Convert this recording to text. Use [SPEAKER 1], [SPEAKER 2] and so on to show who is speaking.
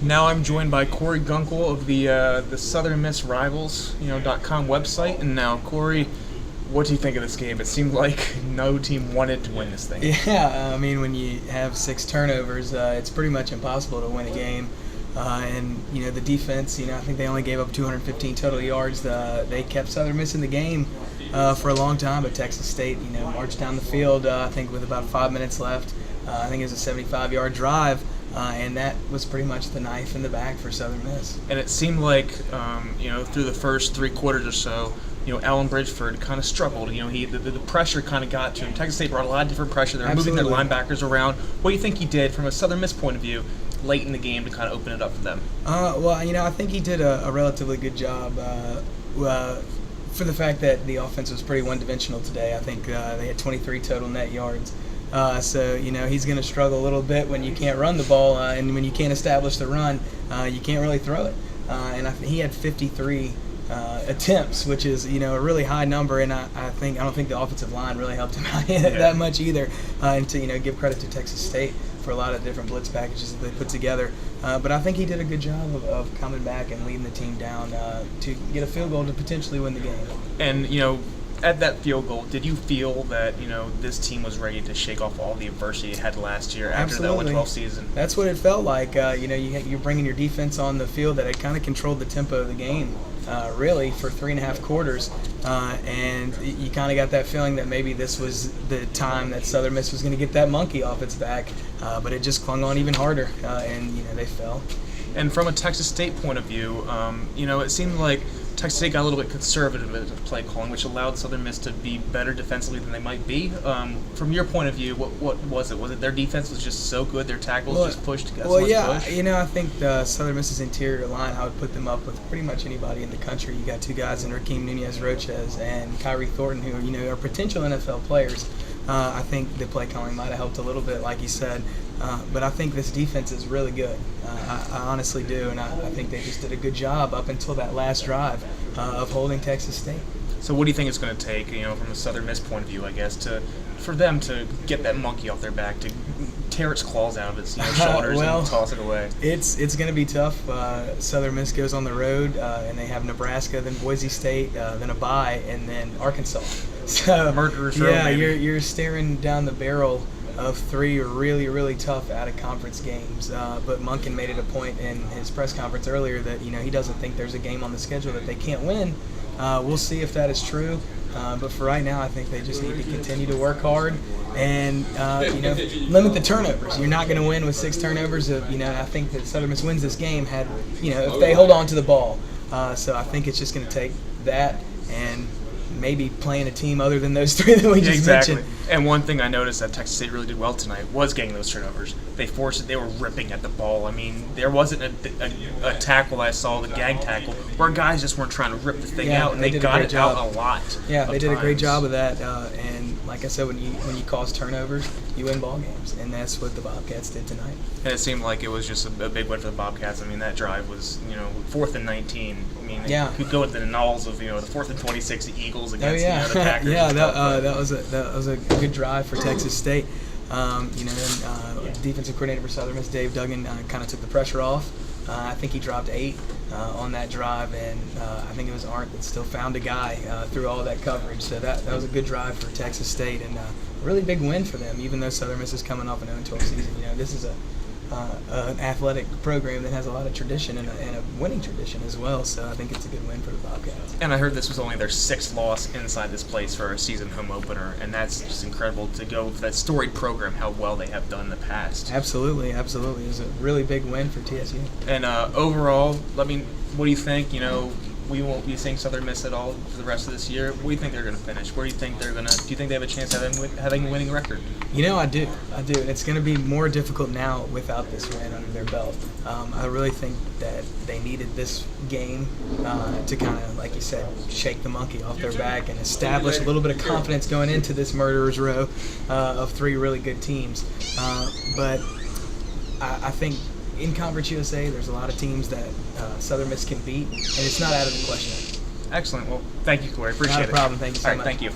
[SPEAKER 1] Now I'm joined by Corey Gunkel of the Southern Miss Rivals, .com website. And now, Corey, what do you think of this game? It seemed like no team wanted to win this thing.
[SPEAKER 2] Yeah, I mean, when you have 6 turnovers, it's pretty much impossible to win a game. And the defense, I think they only gave up 215 total yards. They kept Southern Miss in the game for a long time, but Texas State, marched down the field, I think with about 5 minutes left. I think it was a 75-yard drive. And that was pretty much the knife in the back for Southern Miss.
[SPEAKER 1] And it seemed like, through the first 3 quarters or so, Allen Bridgeford kind of struggled. The pressure kind of got to him. Texas State brought a lot of different pressure. They were moving their linebackers around. What do you think he did from a Southern Miss point of view late in the game to kind of open it up for them?
[SPEAKER 2] I think he did a relatively good job for the fact that the offense was pretty one-dimensional today. I think they had 23 total net yards. So he's going to struggle a little bit when you can't run the ball, and when you can't establish the run, you can't really throw it. And he had 53 attempts, which is a really high number, and I don't think the offensive line really helped him out that much either. And to give credit to Texas State for a lot of different blitz packages that they put together. But I think he did a good job of coming back and leading the team down to get a field goal to potentially win the game.
[SPEAKER 1] And at that field goal, did you feel that this team was ready to shake off all the adversity it had last year after the 0-12 season?
[SPEAKER 2] That's what it felt like. You're bringing your defense on the field that had kind of controlled the tempo of the game, really, for 3.5 quarters, and you kind of got that feeling that maybe this was the time that Southern Miss was going to get that monkey off its back, but it just clung on even harder, and they fell.
[SPEAKER 1] And from a Texas State point of view, it seemed like Texas State got a little bit conservative with play calling, which allowed Southern Miss to be better defensively than they might be. From your point of view, what was it? Was it their defense was just so good, their tackles just pushed?
[SPEAKER 2] I think Southern Miss's interior line, I would put them up with pretty much anybody in the country. You got 2 guys in Rakeem Nunez-Roches and Kyrie Thornton, who are potential NFL players. I think the play calling might have helped a little bit, like you said. But I think this defense is really good. I honestly do, and I think they just did a good job up until that last drive of holding Texas State.
[SPEAKER 1] So what do you think it's going to take, from a Southern Miss point of view, I guess, for them to get that monkey off their back, to tear its claws out of its shoulders and toss it away?
[SPEAKER 2] It's going to be tough. Southern Miss goes on the road, and they have Nebraska, then Boise State, then a bye, and then Arkansas. So
[SPEAKER 1] Murderer's Row, maybe.
[SPEAKER 2] You're staring down the barrel of 3 really, really tough out-of-conference games. But Monken made it a point in his press conference earlier that he doesn't think there's a game on the schedule that they can't win. We'll see if that is true. But for right now, I think they just need to continue to work hard and limit the turnovers. You're not going to win with 6 turnovers. I think that Southern Miss wins this game if they hold on to the ball. So I think it's just going to take that and maybe playing a team other than those 3 that we just mentioned.
[SPEAKER 1] And one thing I noticed that Texas State really did well tonight was getting those turnovers. They forced it. They were ripping at the ball. I mean, there wasn't a tackle I saw, the gag tackle, where guys just weren't trying to rip the thing out, and they got it out a lot.
[SPEAKER 2] Yeah, they did a great job of that. And like I said, when you cause turnovers, you win ball games, and that's what the Bobcats did tonight.
[SPEAKER 1] And it seemed like it was just a big win for the Bobcats. I mean, that drive was 4th and 19. I mean, it could go into the annals of the 4th and 26 the Eagles against the Packers.
[SPEAKER 2] that was a good drive for Texas State. Defensive coordinator for Southern Miss, Dave Duggan, kind of took the pressure off. I think he dropped 8 on that drive, and I think it was Arndt that still found a guy through all that coverage. So that was a good drive for Texas State, and a really big win for them, even though Southern Miss is coming off an 0-12 season. This is an athletic program that has a lot of tradition and a winning tradition as well. So I think it's a good win for the Bobcats.
[SPEAKER 1] And I heard this was only their 6th loss inside this place for a season home opener, and that's just incredible to go for that storied program, how well they have done in the past.
[SPEAKER 2] Absolutely. It was a really big win for TSU.
[SPEAKER 1] And overall, what do you think? We won't be seeing Southern Miss at all for the rest of this year. Where do you think they're going to finish? Where do you think they're going to? Do you think they have a chance of having a winning record?
[SPEAKER 2] I do. And it's going to be more difficult now without this win under their belt. I really think that they needed this game to kind of, like you said, shake the monkey off their back and establish a little bit of confidence going into this murderer's row of 3 really good teams. But I think in Conference USA, there's a lot of teams that Southern Miss can beat, and it's not out of the question.
[SPEAKER 1] Excellent. Well, thank you, Corey. Appreciate it.
[SPEAKER 2] Not a problem. Thank you so much.
[SPEAKER 1] Thank you.